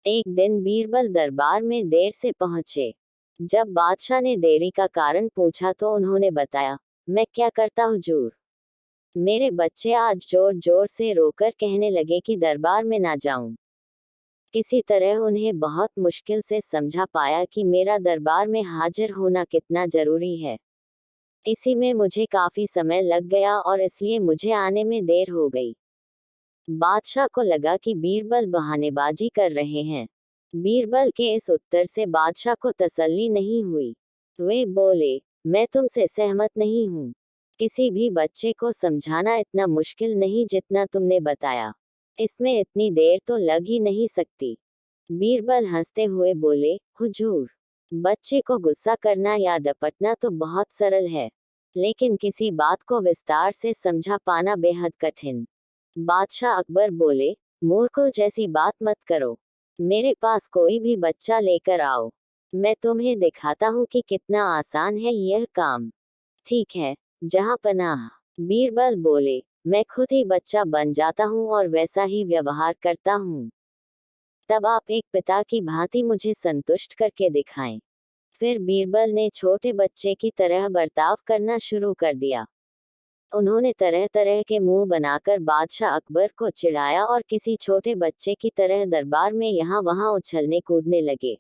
एक दिन बीरबल दरबार में देर से पहुंचे। जब बादशाह ने देरी का कारण पूछा तो उन्होंने बताया, मैं क्या करता हुजूर। मेरे बच्चे आज जोर जोर से रोकर कहने लगे कि दरबार में ना जाऊं। किसी तरह उन्हें बहुत मुश्किल से समझा पाया कि मेरा दरबार में हाजिर होना कितना जरूरी है। इसी में मुझे काफी समय लग गया और इसलिए मुझे आने में देर हो गई। बादशाह को लगा कि बीरबल बहानेबाजी कर रहे हैं। बीरबल के इस उत्तर से बादशाह को तसल्ली नहीं हुई। वे बोले, मैं तुमसे सहमत नहीं हूँ। किसी भी बच्चे को समझाना इतना मुश्किल नहीं जितना तुमने बताया। इसमें इतनी देर तो लग ही नहीं सकती। बीरबल हंसते हुए बोले, हुजूर, बच्चे को गुस्सा करना या डपटना तो बहुत सरल है, लेकिन किसी बात को विस्तार से समझा पाना बेहद कठिन। बादशाह अकबर बोले, मूर्खों जैसी बात मत करो। मेरे पास कोई भी बच्चा लेकर आओ, मैं तुम्हें दिखाता हूँ कि कितना आसान है यह काम। ठीक है, जहाँ पनाह। बीरबल बोले, मैं खुद ही बच्चा बन जाता हूँ और वैसा ही व्यवहार करता हूँ। तब आप एक पिता की भांति मुझे संतुष्ट करके दिखाएं। फिर बीरबल ने छोटे बच्चे की तरह बर्ताव करना शुरू कर दिया। उन्होंने तरह तरह के मुंह बनाकर बादशाह अकबर को चिढ़ाया और किसी छोटे बच्चे की तरह दरबार में यहाँ वहाँ उछलने कूदने लगे।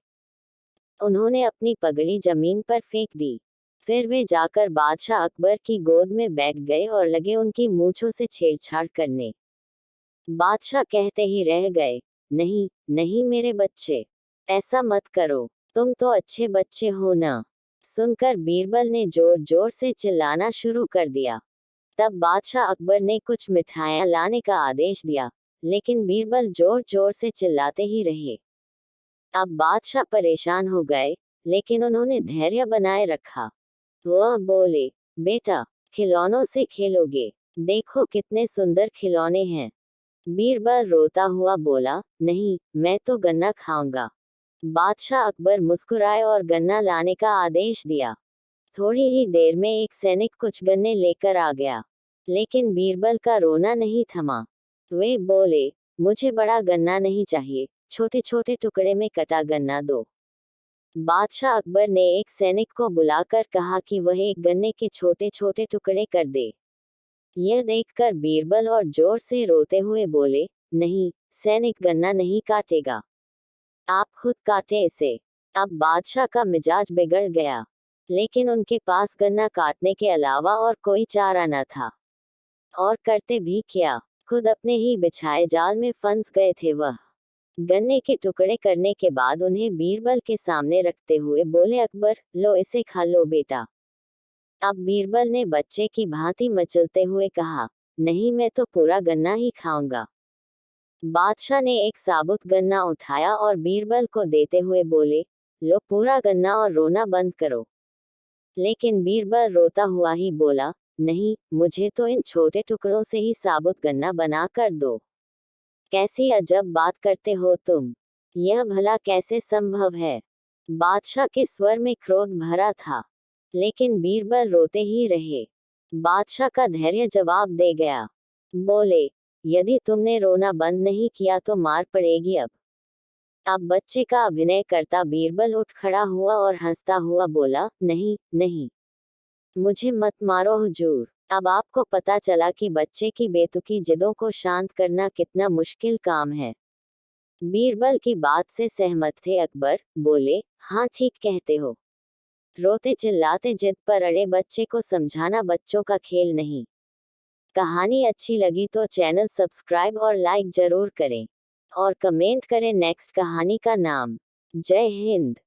उन्होंने अपनी पगड़ी जमीन पर फेंक दी। फिर वे जाकर बादशाह अकबर की गोद में बैठ गए और लगे उनकी मूंछों से छेड़छाड़ करने। बादशाह कहते ही रह गए, नहीं नहीं मेरे बच्चे, ऐसा मत करो, तुम तो अच्छे बच्चे हो ना। सुनकर बीरबल ने जोर जोर से चिल्लाना शुरू कर दिया। तब बादशाह अकबर ने कुछ मिठाइयाँ लाने का आदेश दिया, लेकिन बीरबल जोर जोर से चिल्लाते ही रहे। अब बादशाह परेशान हो गए, लेकिन उन्होंने धैर्य बनाए रखा। वह बोले, बेटा, खिलौनों से खेलोगे? देखो कितने सुंदर खिलौने हैं। बीरबल रोता हुआ बोला, नहीं, मैं तो गन्ना खाऊंगा। बादशाह अकबर मुस्कुराए और गन्ना लाने का आदेश दिया। थोड़ी ही देर में एक सैनिक कुछ गन्ने लेकर आ गया, लेकिन बीरबल का रोना नहीं थमा। वे बोले, मुझे बड़ा गन्ना नहीं चाहिए, छोटे छोटे टुकड़े में कटा गन्ना दो। बादशाह अकबर ने एक सैनिक को बुलाकर कहा कि वह एक गन्ने के छोटे छोटे टुकड़े कर दे। यह देखकर बीरबल और जोर से रोते हुए बोले, नहीं, सैनिक गन्ना नहीं काटेगा, आप खुद काटे इसे। अब बादशाह का मिजाज बिगड़ गया, लेकिन उनके पास गन्ना काटने के अलावा और कोई चारा न था। और करते भी क्या, खुद अपने ही बिछाए जाल में फंस गए थे वह। गन्ने के टुकड़े करने के बाद उन्हें बीरबल के सामने रखते हुए बोले, अकबर, लो इसे खा लो बेटा। अब बीरबल ने बच्चे की भांति मचलते हुए कहा, नहीं, मैं तो पूरा गन्ना ही खाऊंगा। बादशाह ने एक साबुत गन्ना उठाया और बीरबल को देते हुए बोले, लो पूरा गन्ना और रोना बंद करो। लेकिन बीरबल रोता हुआ ही बोला, नहीं, मुझे तो इन छोटे टुकड़ों से ही साबुत गन्ना बना कर दो। कैसी अजब बात करते हो तुम, यह भला कैसे संभव है। बादशाह के स्वर में क्रोध भरा था, लेकिन बीरबल रोते ही रहे। बादशाह का धैर्य जवाब दे गया। बोले, यदि तुमने रोना बंद नहीं किया तो मार पड़ेगी। अब बच्चे का अभिनय करता बीरबल उठ खड़ा हुआ और हंसता हुआ बोला, नहीं नहीं, मुझे मत मारो हुजूर। अब आपको पता चला कि बच्चे की बेतुकी जिदों को शांत करना कितना मुश्किल काम है। बीरबल की बात से सहमत थे अकबर। बोले, हाँ ठीक कहते हो। रोते चिल्लाते जिद पर अड़े बच्चे को समझाना बच्चों का खेल नहीं। कहानी अच्छी लगी तो चैनल सब्सक्राइब और लाइक जरूर करें, और कमेंट करें नेक्स्ट कहानी का नाम। जय हिंद।